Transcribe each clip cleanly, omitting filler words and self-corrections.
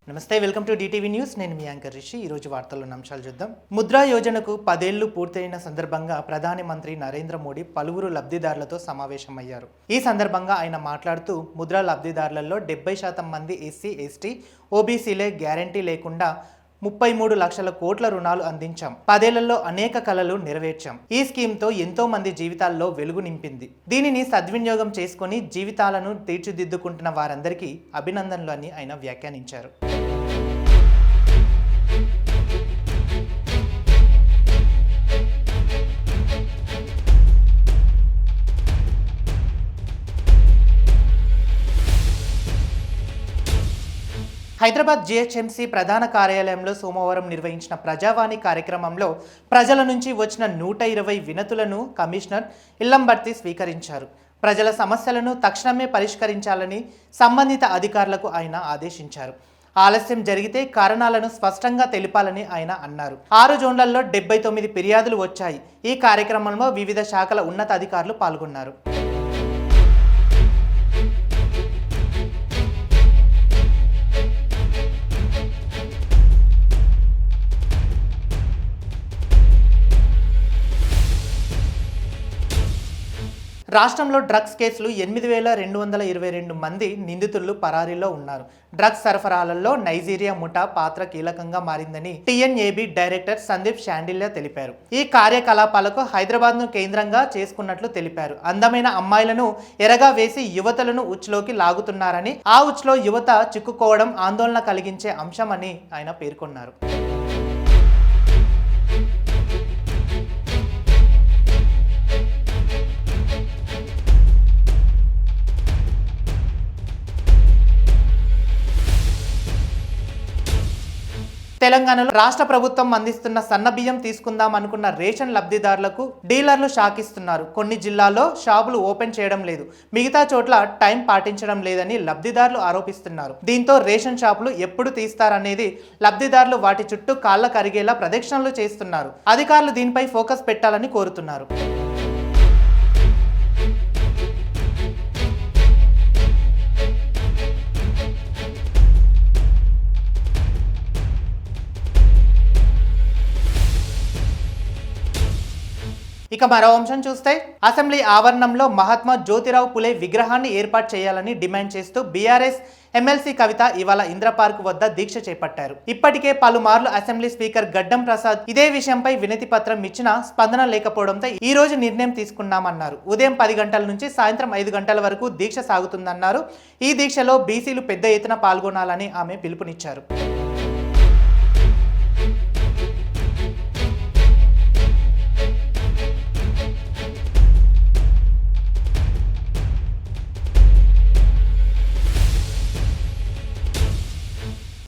నమస్తే, welcome to DTV news. నేను మీ anchor Rishi. ఈరోజు వార్తల్లోని అంశాలు చూద్దాం. ముద్రా యోజనకు 10 ఏళ్లు పూర్తయిన సందర్భంగా ప్రధాని మంత్రి నరేంద్ర మోడీ పలువురు లబ్ధిదారులతో సమావేశమయ్యారు. ఈ సందర్భంగా ఆయన మాట్లాడుతూ ముద్రా లబ్ధిదారులలో 70% మంది ఎస్సీ, ఎస్టీ, ఓబీసీలే గ్యారంటీ లేకుండా 33 లక్షల కోట్ల రుణాలు అందించాం. 10 ఏళ్లలో అనేక కలలు నెరవేర్చాం. ఈ స్కీమ్తో ఎంతో మంది జీవితాల్లో వెలుగు నింపింది. దీనిని సద్వినియోగం చేసుకుని జీవితాలను తీర్చిదిద్దుకుంటున్న వారందరికీ అభినందనలు అని ఆయన వ్యాఖ్యానించారు. హైదరాబాద్ జిహెచ్ఎంసీ ప్రధాన కార్యాలయంలో సోమవారం నిర్వహించిన ప్రజావాణి కార్యక్రమంలో ప్రజల నుంచి వచ్చిన 120 వినతులను కమిషనర్ ఇల్లంబర్తి స్వీకరించారు. ప్రజల సమస్యలను తక్షణమే పరిష్కరించాలని సంబంధిత అధికారులకు ఆయన ఆదేశించారు. ఆలస్యం జరిగితే కారణాలను స్పష్టంగా తెలిపాలని ఆయన అన్నారు. 6 జోన్లలో 79 ఫిర్యాదులు వచ్చాయి. ఈ కార్యక్రమంలో వివిధ శాఖల ఉన్నతాధికారులు పాల్గొన్నారు. రాష్ట్రంలో డ్రగ్స్ కేసులు 8,222 మంది నిందితులు పరారీలో ఉన్నారు. డ్రగ్స్ సరఫరాలలో నైజీరియా ముఠా పాత్ర కీలకంగా మారిందని టీఎన్ఏబీ డైరెక్టర్ సందీప్ షాండిల్య తెలిపారు. ఈ కార్యకలాపాలకు హైదరాబాద్ను కేంద్రంగా చేసుకున్నట్లు తెలిపారు. అందమైన అమ్మాయిలను ఎరగా వేసి యువతలను ఉచ్చులోకి లాగుతున్నారని, ఆ ఉచ్చులో యువత చిక్కుకోవడం ఆందోళన కలిగించే అంశమని ఆయన పేర్కొన్నారు. తెలంగాణలో రాష్ట్ర ప్రభుత్వం అందిస్తున్న సన్నబియ్యం తీసుకుందాం అనుకున్న రేషన్ లబ్ధిదారులకు డీలర్లు షాక్ ఇస్తున్నారు. కొన్ని జిల్లాల్లో షాపులు ఓపెన్ చేయడం లేదు, మిగతా చోట్ల టైం పాటించడం లేదని లబ్ధిదారులు ఆరోపిస్తున్నారు. దీంతో రేషన్ షాపులు ఎప్పుడు తీస్తారనేది లబ్ధిదారులు వాటి చుట్టూ కాళ్ళ కరిగేలా ప్రదక్షిణలు చేస్తున్నారు. అధికారులు దీనిపై ఫోకస్ పెట్టాలని కోరుతున్నారు. ఇక మరో అంశం చూస్తే, అసెంబ్లీ ఆవరణంలో మహాత్మా జ్యోతిరావు పులే విగ్రహాన్ని ఏర్పాటు చేయాలని డిమాండ్ చేస్తూ బీఆర్ఎస్ ఎమ్మెల్సీ కవిత ఇవాళ ఇంద్ర పార్క్ వద్ద దీక్ష చేపట్టారు. ఇప్పటికే పలుమార్లు అసెంబ్లీ స్పీకర్ గడ్డం ప్రసాద్ ఇదే విషయంపై వినతి పత్రం ఇచ్చినా స్పందన లేకపోవడంతో ఈ రోజు నిర్ణయం తీసుకున్నామన్నారు. ఉదయం 10 గంటల నుంచి సాయంత్రం 5 గంటల వరకు దీక్ష సాగుతుందన్నారు. ఈ దీక్షలో బీసీలు పెద్ద ఎత్తున పాల్గొనాలని ఆమె పిలుపునిచ్చారు.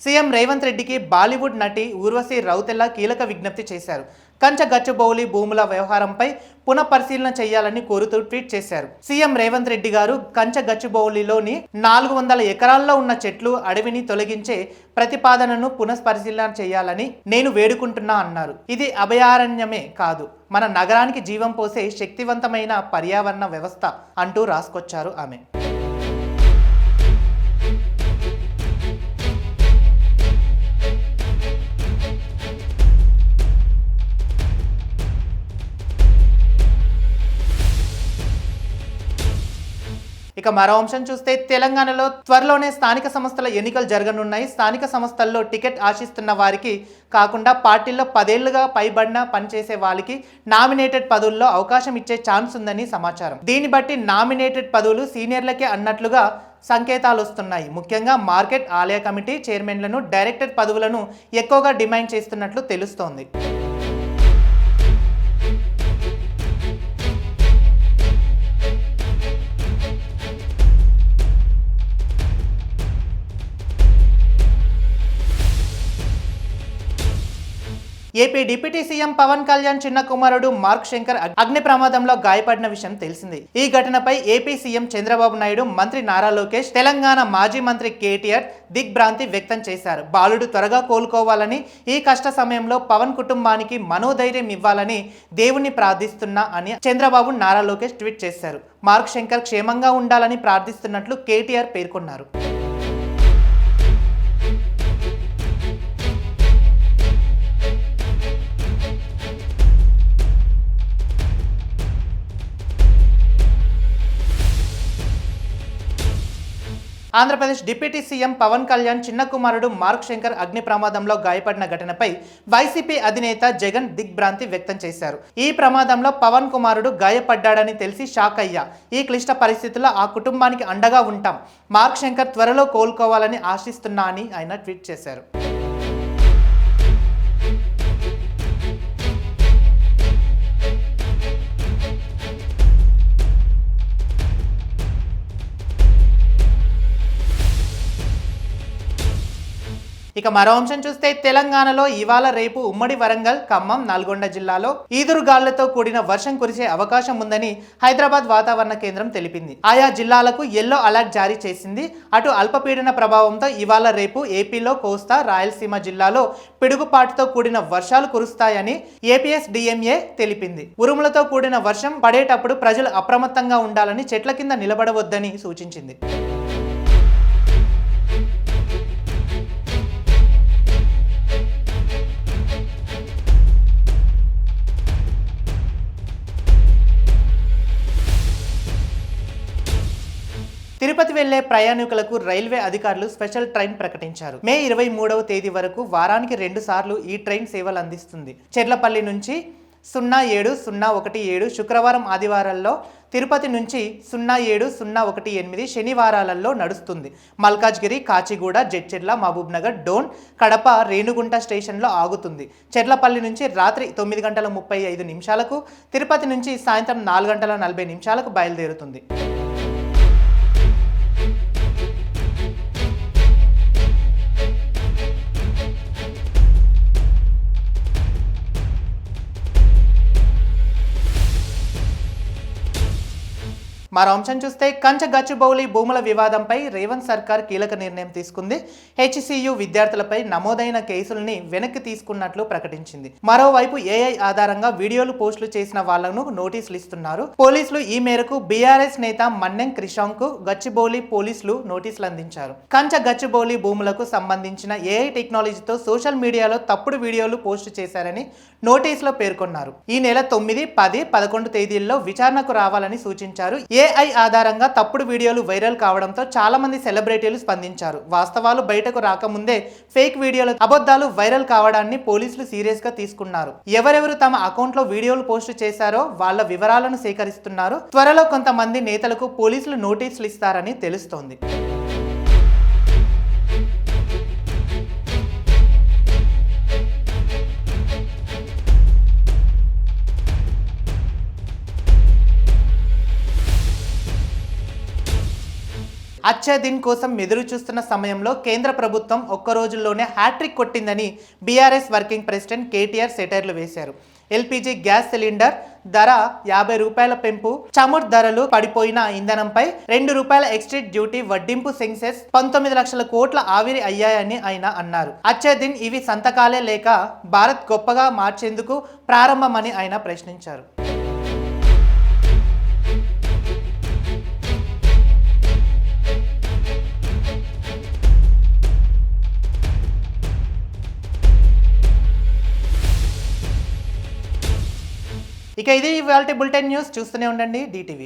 సీఎం రేవంత్ రెడ్డికి బాలీవుడ్ నటి ఊర్వశి రౌతెల్లా కీలక విజ్ఞప్తి చేశారు. కంచగచ్చిబౌలి భూముల వ్యవహారంపై పునఃపరిశీలన చేయాలని కోరుతూ ట్వీట్ చేశారు. సీఎం రేవంత్ రెడ్డి గారు కంచగచ్చిబౌలిలోని 400 ఎకరాల్లో ఉన్న చెట్లు, అడవిని తొలగించే ప్రతిపాదనను పునఃపరిశీలన చేయాలని నేను వేడుకుంటున్నా అన్నారు. ఇది అభయారణ్యమే కాదు, మన నగరానికి జీవం పోసే శక్తివంతమైన పర్యావరణ వ్యవస్థ అంటూ రాసుకొచ్చారు ఆమె. ఇక మరో అంశం చూస్తే, తెలంగాణలో త్వరలోనే స్థానిక సంస్థల ఎన్నికలు జరగనున్నాయి. స్థానిక సంస్థల్లో టికెట్ ఆశిస్తున్న వారికి కాకుండా పార్టీల్లో 10 ఏళ్లుగా పైబడిన పనిచేసే వాళ్ళకి నామినేటెడ్ పదవుల్లో అవకాశం ఇచ్చే ఛాన్స్ ఉందని సమాచారం. దీన్ని బట్టి నామినేటెడ్ పదవులు సీనియర్లకే అన్నట్లుగా సంకేతాలు వస్తున్నాయి. ముఖ్యంగా మార్కెట్, ఆలయ కమిటీ చైర్మన్లను, డైరెక్టర్ పదవులను ఎక్కువగా డిమాండ్ చేస్తున్నట్లు తెలుస్తోంది. AP deputy CM Pawan Kalyan చిన్న కుమారుడు మార్క్ శంకర్ అగ్ని ప్రమాదంలో గాయపడిన విషయం తెలిసిందే. ఈ ఘటనపై ఏపీ సీఎం చంద్రబాబు నాయుడు, మంత్రి నారా లోకేష్, తెలంగాణ మాజీ మంత్రి కేటీఆర్ దిగ్భ్రాంతి వ్యక్తం చేశారు. బాలుడు త్వరగా కోలుకోవాలని, ఈ కష్ట సమయంలో పవన్ కుటుంబానికి మనోధైర్యం ఇవ్వాలని దేవుణ్ణి ప్రార్థిస్తున్నా అని చంద్రబాబు, నారా లోకేష్ ట్వీట్ చేశారు. మార్క్ శంకర్ క్షేమంగా ఉండాలని ప్రార్థిస్తున్నట్లు కేటీఆర్ పేర్కొన్నారు. ఆంధ్రప్రదేశ్ డిప్యూటీ సీఎం పవన్ కళ్యాణ్ చిన్న కుమారుడు మార్క్ శంకర్ అగ్ని ప్రమాదంలో గాయపడిన ఘటనపై వైసీపీ అధినేత జగన్ దిగ్భ్రాంతి వ్యక్తం చేశారు. ఈ ప్రమాదంలో పవన్ కుమారుడు గాయపడ్డాడని తెలిసి షాక్ అయ్యా. ఈ క్లిష్ట పరిస్థితుల్లో ఆ కుటుంబానికి అండగా ఉంటాం. మార్క్ శంకర్ త్వరలో కోలుకోవాలని ఆశిస్తున్నా అని ఆయన ట్వీట్ చేశారు. ఇక మరో అంశం చూస్తే తెలంగాణలో ఇవాళ రేపు ఉమ్మడి వరంగల్, ఖమ్మం, నల్గొండ జిల్లాలో ఈదురుగాలులతో కూడిన వర్షం కురిసే అవకాశం ఉందని హైదరాబాద్ వాతావరణ కేంద్రం తెలిపింది. ఆయా జిల్లాలకు ఎల్లో అలర్ట్ జారీ చేసింది. అటు అల్పపీడన ప్రభావంతో ఇవాళ రేపు ఏపీలో కోస్తా, రాయలసీమ జిల్లాలో పిడుగుపాటుతో కూడిన వర్షాలు కురుస్తాయని ఏపీఎస్డీఎంఏ తెలిపింది. ఉరుములతో కూడిన వర్షం పడేటప్పుడు ప్రజలు అప్రమత్తంగా ఉండాలని, చెట్ల కింద నిలబడవద్దని సూచించింది. తిరుపతి వెళ్లే ప్రయాణికులకు రైల్వే అధికారులు స్పెషల్ ట్రైన్ ప్రకటించారు. మే 23వ తేదీ వరకు వారానికి 2 సార్లు ఈ ట్రైన్ సేవలు అందిస్తుంది. చెర్లపల్లి నుంచి 07017 శుక్రవారం, ఆదివారాల్లో, తిరుపతి నుంచి 07018 శనివారాలలో నడుస్తుంది. మల్కాజ్గిరి, కాచిగూడ, జడ్చర్ల, మహబూబ్ నగర్, డోన్, కడప, రేణుగుంట స్టేషన్లో ఆగుతుంది. చెర్లపల్లి నుంచి రాత్రి 9:35 తిరుపతి నుంచి సాయంత్రం 4:40 బయలుదేరుతుంది. మరో అంశం చూస్తే గచ్చిబౌలి భూముల వివాదంపై రేవంత్ సర్కార్ కీలక నిర్ణయం తీసుకుంది. హెచ్సియు విద్యార్థులపై నమోదైన కేసుల్ని వెనక్కి తీసుకున్నట్లు ప్రకటించింది. మరోవైపు ఏఐ ఆధారంగా వీడియోలు పోస్టులు చేసిన వాళ్లను నోటీసులు ఇస్తున్నారు పోలీసులు. ఈ మేరకు బీఆర్ఎస్ నేత మన్నెం క్రిషాంక్ కు గచ్చిబౌలి పోలీసులు నోటీసులు అందించారు. గచ్చిబౌలి భూములకు సంబంధించిన ఏఐ టెక్నాలజీతో సోషల్ మీడియాలో తప్పుడు వీడియోలు పోస్టు చేశారని నోటీసులో పేర్కొన్నారు. ఈ నెల 9, 10, 11 తేదీల్లో విచారణకు రావాలని సూచించారు. ఏఐ ఆధారంగా తప్పుడు వీడియోలు వైరల్ కావడంతో చాలా మంది సెలబ్రిటీలు స్పందించారు. వాస్తవాలు బయటకు రాకముందే ఫేక్ వీడియోలు, అబద్ధాలు వైరల్ కావడాన్ని పోలీసులు సీరియస్ గా తీసుకున్నారు. ఎవరెవరు తమ అకౌంట్ లో వీడియోలు పోస్ట్ చేశారో వాళ్ళ వివరాలను సేకరిస్తున్నారు. త్వరలో కొంతమంది నేతలకు పోలీసులు నోటీసులు ఇస్తారని తెలుస్తోంది. అచ్చే దిన్ కోసం ఎదురు చూస్తున్న సమయంలో కేంద్ర ప్రభుత్వం ఒక్క రోజుల్లోనే హ్యాట్రిక్ కొట్టిందని బీఆర్ఎస్ వర్కింగ్ ప్రెసిడెంట్ కేటీఆర్ సెటైర్లు వేశారు. ఎల్పీజీ గ్యాస్ సిలిండర్ ధర 50 రూపాయల పెంపు, చమురు ధరలు పడిపోయిన ఇంధనంపై ₹2 ఎక్స్ట్రా డ్యూటీ వడ్డింపు, సెన్సెస్ 19 లక్షల కోట్ల ఆవిరి అయ్యాయని ఆయన అన్నారు. అచ్చే దిన్ ఇవి సంతకాలే లేక భారత్ గొప్పగా మార్చేందుకు ప్రారంభమని ఆయన ప్రశ్నించారు. ఇక ఇది ఇవాల్టి బులెటిన్ న్యూస్. చూస్తూనే ఉండండి DTV.